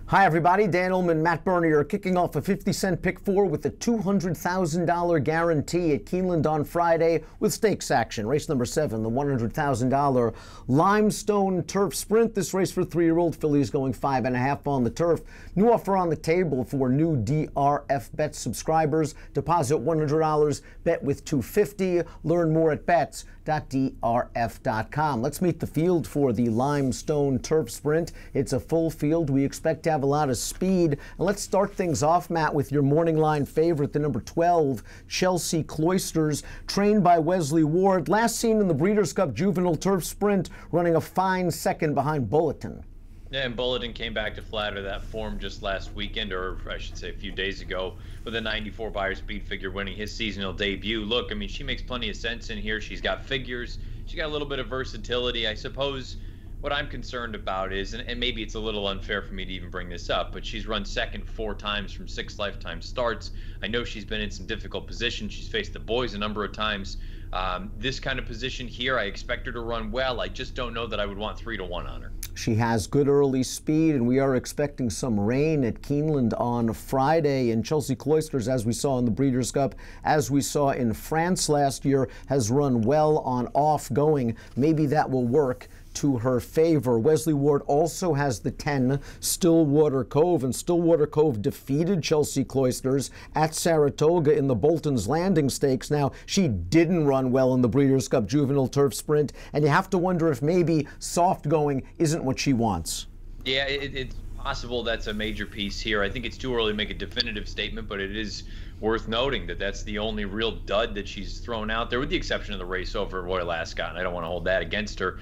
Hi everybody, Dan Illman, Matt Bernie are kicking off a 50-cent pick four with a $200,000 guarantee at Keeneland on Friday with stakes action. Race number 7, the $100,000 Limestone Turf Sprint. This race for 3-year-old fillies going 5.5 on the turf. New offer on the table for new DRF Bet subscribers. Deposit $100, bet with $250. Learn more at bets.drf.com. Let's meet the field for the Limestone Turf Sprint. It's a full field. We expect to have a lot of speed. And let's start things off, Matt, with your morning line favorite, the number 12, Chelsea Cloisters, trained by Wesley Ward. Last seen in the Breeders' Cup Juvenile Turf Sprint, running a fine second behind Bulletin. Yeah, and Bulletin came back to flatter that form just last weekend, or I should say a few days ago, with a 94 Beyer speed figure winning his seasonal debut. Look, I mean, she makes plenty of sense in here. She's got figures. She's got a little bit of versatility. I suppose what I'm concerned about is, and maybe it's a little unfair for me to even bring this up, but she's run second 4 times from 6 lifetime starts. I know she's been in some difficult positions. She's faced the boys a number of times. This kind of position here, I expect her to run well. I just don't know that I would want 3-1 on her. She has good early speed, and we are expecting some rain at Keeneland on Friday. And Chelsea Cloisters, as we saw in the Breeders' Cup, as we saw in France last year, has run well on off-going. Maybe that will work to her favor. Wesley Ward also has the 10, Stillwater Cove, and Stillwater Cove defeated Chelsea Cloisters at Saratoga in the Bolton's Landing Stakes. Now, she didn't run well in the Breeders' Cup Juvenile Turf Sprint, and you have to wonder if maybe soft going isn't what she wants. Yeah, it's possible that's a major piece here. I think it's too early to make a definitive statement, but it is worth noting that that's the only real dud that she's thrown out there, with the exception of the race over Royal Ascot. I don't want to hold that against her.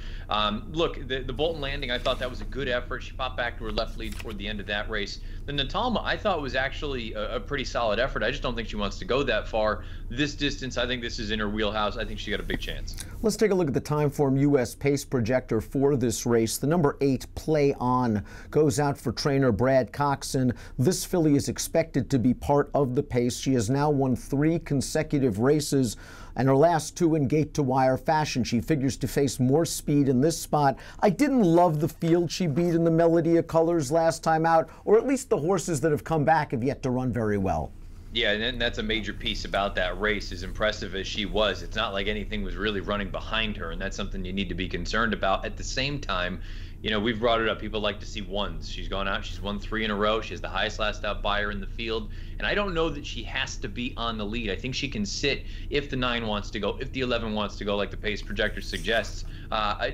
Look, the Bolton Landing, I thought that was a good effort. She popped back to her left lead toward the end of that race. The Natalma, I thought was actually a pretty solid effort. I just don't think she wants to go that far. This distance, I think this is in her wheelhouse. I think she got a big chance. Let's take a look at the Timeform U.S. pace projector for this race. The number 8, Play On, goes out for trainer Brad Coxon. This filly is expected to be part of the pace. She has now won 3 consecutive races, and her last 2 in gate-to-wire fashion. She figures to face more speed in this spot. I didn't love the field she beat in the Melody of Colors last time out, or at least the horses that have come back have yet to run very well. Yeah, and that's a major piece about that race. As impressive as she was, it's not like anything was really running behind her, and that's something you need to be concerned about. At the same time, you know, we've brought it up. People like to see ones. She's gone out. She's won 3 in a row. She has the highest last out Beyer in the field. And I don't know that she has to be on the lead. I think she can sit if the 9 wants to go, if the 11 wants to go, like the pace projector suggests.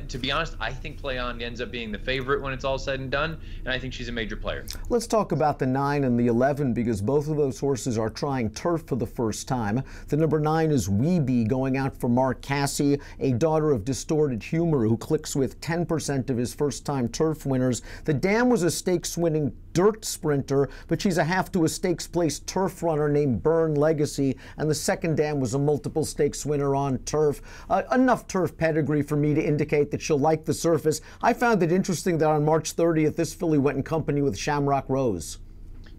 To be honest, I think Play On ends up being the favorite when it's all said and done, and I think she's a major player. Let's talk about the 9 and the 11, because both of those horses are trying turf for the first time. The number 9 is Weeby, going out for Mark Cassie, a daughter of Distorted Humor, who clicks with 10% of his first-time turf winners. The dam was a stakes-winning dirt sprinter, but she's a half to a stakes place turf runner named Burn Legacy, and the second dam was a multiple stakes winner on turf. Enough turf pedigree for me to indicate that she'll like the surface. I found it interesting that on March 30th, this filly went in company with Shamrock Rose.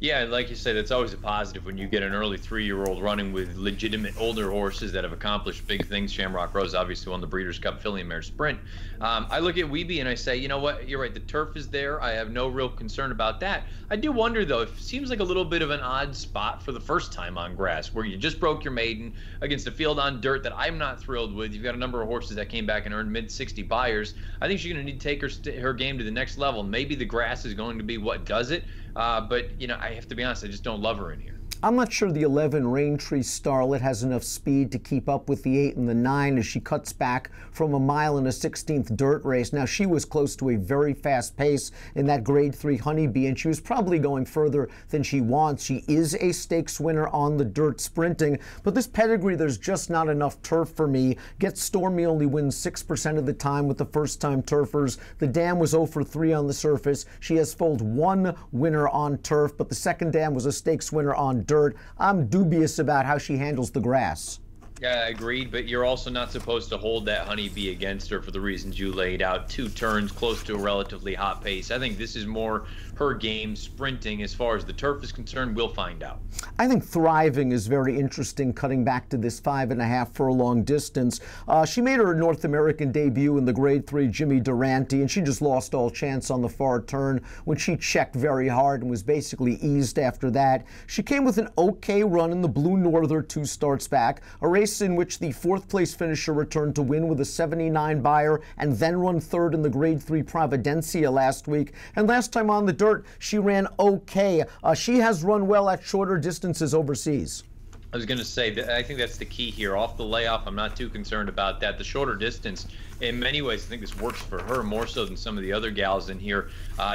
Yeah, like you said, it's always a positive when you get an early 3-year-old running with legitimate older horses that have accomplished big things. Shamrock Rose obviously won the Breeders' Cup Filly and Mare Sprint. I look at Weeby and I say, you know what, you're right, the turf is there. I have no real concern about that. I do wonder, though, it seems like a little bit of an odd spot for the first time on grass, where you just broke your maiden against a field on dirt that I'm not thrilled with. You've got a number of horses that came back and earned mid-60 Beyers. I think she's going to need to take her game to the next level. Maybe the grass is going to be what does it. But, you know, I have to be honest, I just don't love her in here. I'm not sure the 11 Raintree Starlet has enough speed to keep up with the 8 and the 9 as she cuts back from a mile in a 16th dirt race. Now, she was close to a very fast pace in that Grade 3 Honeybee, and she was probably going further than she wants. She is a stakes winner on the dirt sprinting, but this pedigree, there's just not enough turf for me. Get Stormy only wins 6% of the time with the first-time turfers. The dam was 0 for 3 on the surface. She has foaled 1 winner on turf, but the second dam was a stakes winner on dirt. I'm dubious about how she handles the grass. Yeah, agreed, but you're also not supposed to hold that Honeybee against her for the reasons you laid out. 2 turns, close to a relatively hot pace. I think this is more her game sprinting. As far as the turf is concerned, we'll find out. I think Thriving is very interesting, cutting back to this 5.5 furlong distance. She made her North American debut in the Grade 3 Jimmy Durante, and she just lost all chance on the far turn when she checked very hard and was basically eased after that. She came with an okay run in the Blue Norther 2 starts back, a race in which the 4th place finisher returned to win with a 79 buyer and then run 3rd in the Grade 3 Providencia last week. And last time on the dirt, she ran okay. She has run well at shorter distances overseas. I was going to say that I think that's the key here. Off the layoff, I'm not too concerned about that. The shorter distance, in many ways, I think this works for her more so than some of the other gals in here.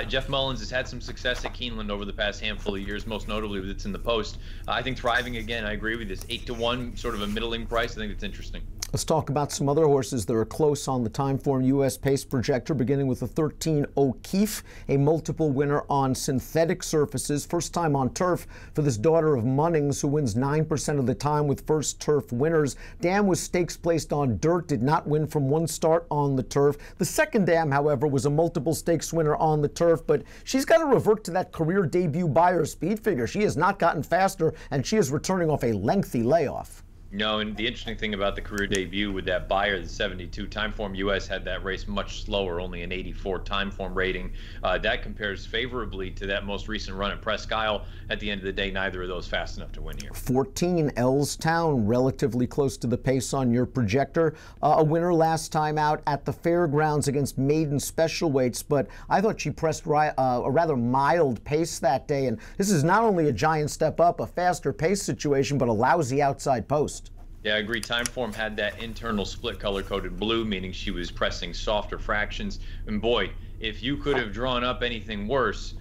Jeff Mullins has had some success at Keeneland over the past handful of years, most notably with It's in the Post. I think Thriving, again, I agree with this 8-1, sort of a middling price. I think it's interesting. Let's talk about some other horses that are close on the Timeform U.S. pace projector, beginning with the 13 O'Keefe, a multiple winner on synthetic surfaces. First time on turf for this daughter of Munnings, who wins 9% of the time with first turf winners. Dam was stakes placed on dirt, did not win from one start on the turf. The second Dam, however, was a multiple stakes winner on the turf, but she's got to revert to that career debut buyer speed figure. She has not gotten faster, and she is returning off a lengthy layoff. No, and the interesting thing about the career debut with that buyer, the 72, Timeform US had that race much slower, only an 84 Timeform rating. That compares favorably to that most recent run at Presque Isle. At the end of the day, neither of those fast enough to win here. 14 Elstown, relatively close to the pace on your projector. A winner last time out at the fairgrounds against maiden special weights, but I thought she pressed a rather mild pace that day, and this is not only a giant step up, a faster pace situation, but a lousy outside post. Yeah, I agree. Timeform had that internal split color-coded blue, meaning she was pressing softer fractions. And boy, if you could have drawn up anything worse,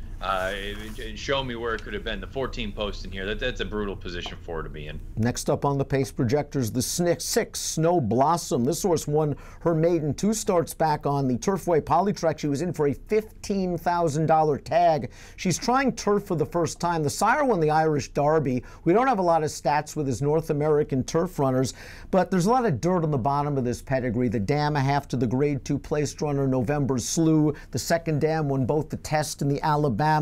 show me where it could have been. The 14 post in here, that's a brutal position for her to be in. Next up on the pace projectors, the 6 Snow Blossom. This horse won her maiden 2 starts back on the Turfway Polytrack. She was in for a $15,000 tag. She's trying turf for the first time. The sire won the Irish Derby. We don't have a lot of stats with his North American turf runners, but there's a lot of dirt on the bottom of this pedigree. The Dam, a half to the Grade 2 placed runner, November's Slew. The second Dam won both the Test and the Alabama.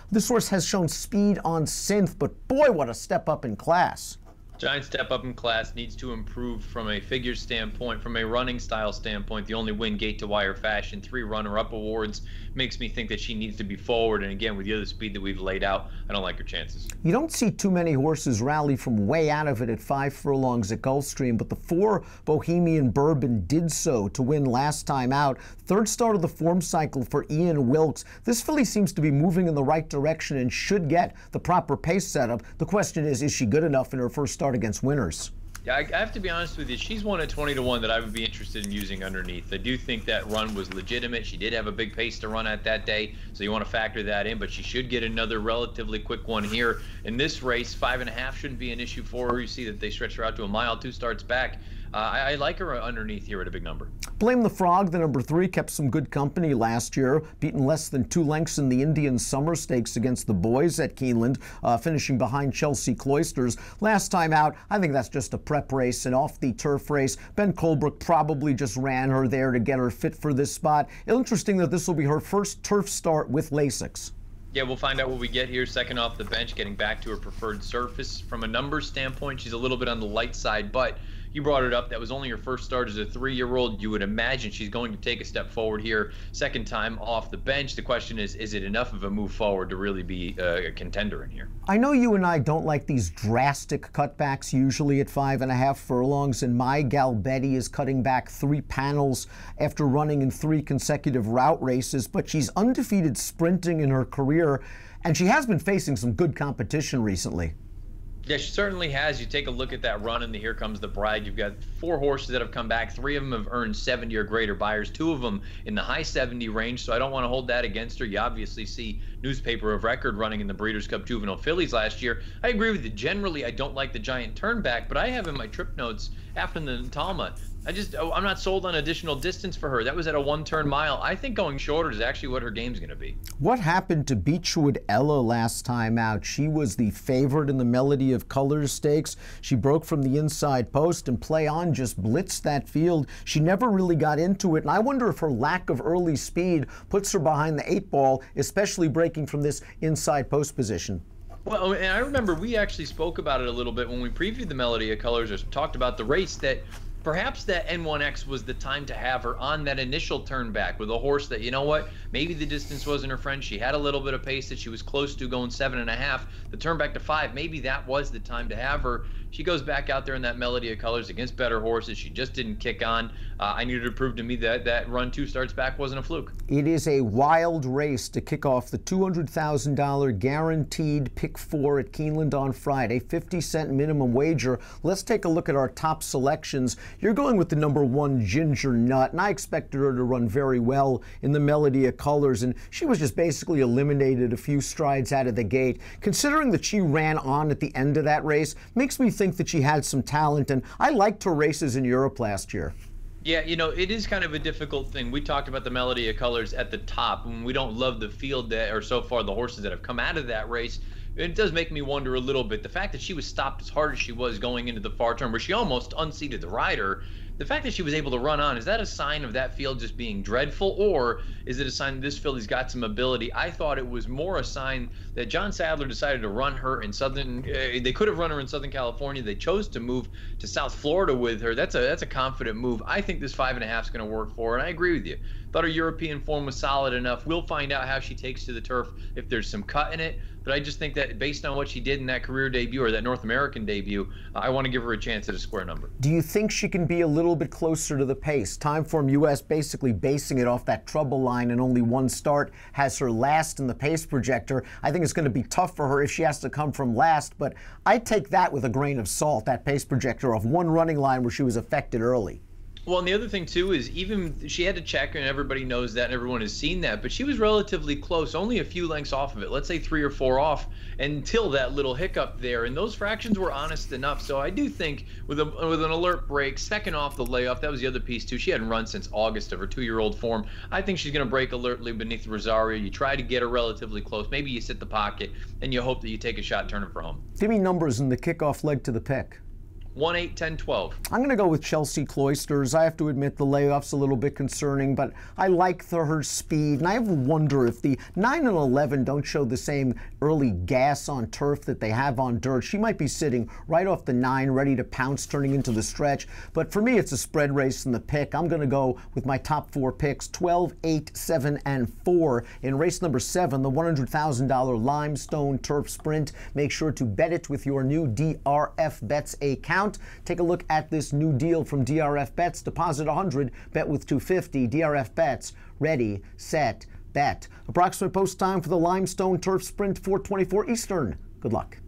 This horse has shown speed on synth, but boy, what a step up in class. Giant step up in class, needs to improve from a figure standpoint, from a running style standpoint. The only win gate to wire fashion, 3 runner-up awards, makes me think that she needs to be forward. And again, with the other speed that we've laid out, I don't like her chances. You don't see too many horses rally from way out of it at 5 furlongs at Gulfstream, but the 4 Bohemian Bourbon did so to win last time out. Third start of the form cycle for Ian Wilkes. This filly seems to be moving in the right direction and should get the proper pace setup. The question is she good enough in her first start against winners? Yeah, I have to be honest with you. She's one at 20-1 that I would be interested in using underneath. I do think that run was legitimate. She did have a big pace to run at that day, so you want to factor that in, but she should get another relatively quick one here. In this race, 5.5 shouldn't be an issue for her. You see that they stretch her out to a mile, 2 starts back. I like her underneath here at a big number. Blame the Frog, the number 3, kept some good company last year, beaten less than 2 lengths in the Indian Summer Stakes against the boys at Keeneland, finishing behind Chelsea Cloisters. Last time out, I think that's just a prep race, and off the turf race, Ben Colebrook probably just ran her there to get her fit for this spot. Interesting that this will be her first turf start with Lasix. Yeah, we'll find out what we get here. Second off the bench, getting back to her preferred surface. From a numbers standpoint, she's a little bit on the light side, but you brought it up. That was only her first start as a 3-year-old. You would imagine she's going to take a step forward here. Second time off the bench. The question is it enough of a move forward to really be a contender in here? I know you and I don't like these drastic cutbacks usually at 5.5 furlongs, and my gal Betty is cutting back 3 panels after running in 3 consecutive route races, but she's undefeated sprinting in her career, and she has been facing some good competition recently. Yeah, she certainly has. You take a look at that run in the Here Comes the Bride. You've got 4 horses that have come back. 3 of them have earned 70 or greater buyers. 2 of them in the high 70 range, so I don't want to hold that against her. You obviously see Newspaper of Record running in the Breeders' Cup Juvenile Fillies last year. I agree with you. Generally, I don't like the giant turn back, but I have in my trip notes after the Talma. I'm not sold on additional distance for her. That was at a 1-turn mile. I think going shorter is actually what her game's going to be. What happened to Beachwood Ella last time out? She was the favorite in the Melody of Colors Stakes. She broke from the inside post, and Play On just blitzed that field. She never really got into it, and I wonder if her lack of early speed puts her behind the 8-ball, especially breaking from this inside post position. Well, and I remember we actually spoke about it a little bit when we previewed the Melody of Colors, or talked about the race, that perhaps that N1X was the time to have her on that initial turn back with a horse that, you know what, maybe the distance wasn't her friend. She had a little bit of pace that she was close to going 7.5. The turn back to 5, maybe that was the time to have her. She goes back out there in that Melody of Colors against better horses. She just didn't kick on. I needed to prove to me that that run 2 starts back wasn't a fluke. It is a wild race to kick off the $200,000 guaranteed pick 4 at Keeneland on Friday, 50-cent minimum wager. Let's take a look at our top selections. You're going with the number 1 Ginger Nut, and I expected her to run very well in the Melody of Colors, and she was just basically eliminated a few strides out of the gate. Considering that she ran on at the end of that race, makes me think that she had some talent, and I liked her races in Europe last year. Yeah, you know, it is kind of a difficult thing. We talked about the Melody of Colors at the top, and we don't love the field that, or so far the horses that have come out of that race. It does make me wonder a little bit. The fact that she was stopped as hard as she was going into the far turn, where she almost unseated the rider, the fact that she was able to run on, is that a sign of that field just being dreadful, or is it a sign that this filly's got some ability? I thought it was more a sign that John Sadler decided to run her in they could have run her in Southern California. They chose to move to South Florida with her. That's a confident move. I think this 5.5 is going to work for her, and I agree with you. Thought her European form was solid enough. We'll find out how she takes to the turf, if there's some cut in it. But I just think that based on what she did in that career debut, or that North American debut, I want to give her a chance at a square number. Do you think she can be a little bit closer to the pace? Timeform US basically basing it off that trouble line, and only 1 start has her last in the pace projector. I think it's going to be tough for her if she has to come from last, but I take that with a grain of salt, that pace projector of 1 running line where she was affected early. Well, and the other thing, too, is even she had to check, and everybody knows that, and everyone has seen that, but she was relatively close, only a few lengths off of it, let's say 3 or 4 off, until that little hiccup there, and those fractions were honest enough. So I do think with an alert break, second off the layoff, that was the other piece, too. She hadn't run since August of her 2-year-old form. I think she's going to break alertly beneath Rosario. You try to get her relatively close. Maybe you sit the pocket, and you hope that you take a shot turning for home. Give me numbers in the kickoff leg to the pick. 1, 8, 10, 12. I'm going to go with Chelsea Cloisters. I have to admit the layoff's a little bit concerning, but I like her speed, and I wonder if the 9 and 11 don't show the same early gas on turf that they have on dirt. She might be sitting right off the 9, ready to pounce, turning into the stretch. But for me, it's a spread race in the pick. I'm going to go with my top 4 picks, 12, 8, 7, and 4. In race number 7, the $100,000 Limestone Turf Sprint. Make sure to bet it with your new DRF Bets account. Take a look at this new deal from DRF Bets. Deposit 100, bet with 250. DRF Bets, ready, set, bet. Approximate post time for the Limestone Turf Sprint, 4:24 Eastern. Good luck.